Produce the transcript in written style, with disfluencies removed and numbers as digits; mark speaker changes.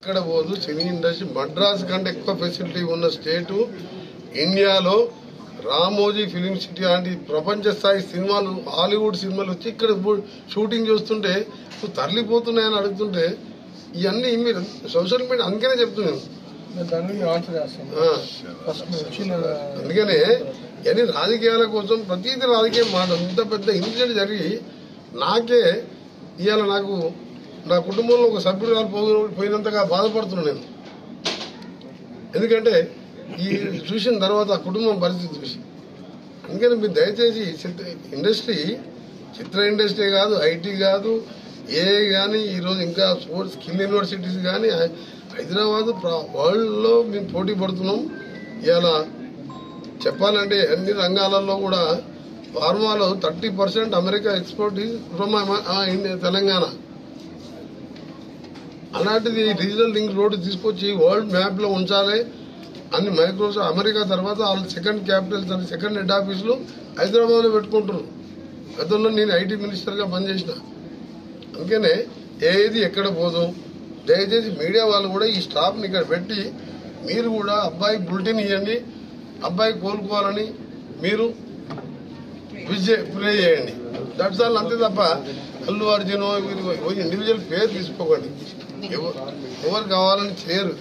Speaker 1: ఎక్కడ పోదు cine industry Madras కంటే ఎక్కువ ఫెసిలిటీ ఉన్న స్టేటు ఇండియాలో. రామోజీ ఫిలిం సిటీ లాంటి ప్రపంచ స్థాయి సినిమాలు హాలీవుడ్ సినిమాలు వచ్చి ఇక్కడ షూటింగ్ చేస్తుంటే నువ్వు తరలిపోతున్నాయని అడుగుతుంటే ఇవన్నీ మీరు సోషల్ మీడియా అందుకనే చెప్తున్నాను. అందుకనే ఇవన్నీ రాజకీయాల కోసం ప్రతిదీ రాజకీయం మాట ఇంత పెద్ద ఇన్సిడెంట్ జరిగి నాకే ఇవాళ నాకు నా కుటుంబంలో ఒక సభ్యురాలు పోయినంతగా బాధపడుతున్నాను నేను. ఎందుకంటే ఈ చూసిన తర్వాత ఆ కుటుంబం పరిస్థితి చూసి. అందుకని మీరు దయచేసి ఇండస్ట్రీ చిత్ర ఇండస్ట్రీ కాదు, ఐటీ కాదు, ఏ కానీ ఈరోజు ఇంకా స్పోర్ట్స్ స్కిల్ యూనివర్సిటీస్ కానీ హైదరాబాద్ వరల్డ్లో మేము పోటీ పడుతున్నాం. ఇవాళ చెప్పాలంటే అన్ని రంగాలలో కూడా ఫార్మాలో 30% అమెరికా ఎక్స్పోర్ట్ ఫ్రమ్ తెలంగాణ. అలాంటిది రీజనల్ లింక్ రోడ్డు తీసుకొచ్చి వరల్డ్ మ్యాప్ లో ఉంచాలి అని మైక్రోసాఫ్ట్ అమెరికా తర్వాత వాళ్ళ సెకండ్ క్యాపిటల్స్ అని సెకండ్ హెడ్ ఆఫీసులు హైదరాబాద్ లో పెట్టుకుంటారు. గతంలో నేను ఐటీ మినిస్టర్ గా పనిచేసిన. అందుకనే ఏది ఎక్కడ పోదు. దయచేసి మీడియా వాళ్ళు కూడా ఈ స్టాఫ్ ని ఇక్కడ పెట్టి మీరు కూడా అబ్బాయి బులెటిన్ ఇవ్వండి, అబ్బాయి కోలుకోవాలని మీరు ప్రే చేయండి. That's all. అంతే తప్ప అల్లు అర్జున్ ఇండివిజువల్ పేరు తీసుకోకండి. ఎవరు కావాలని చేయరు.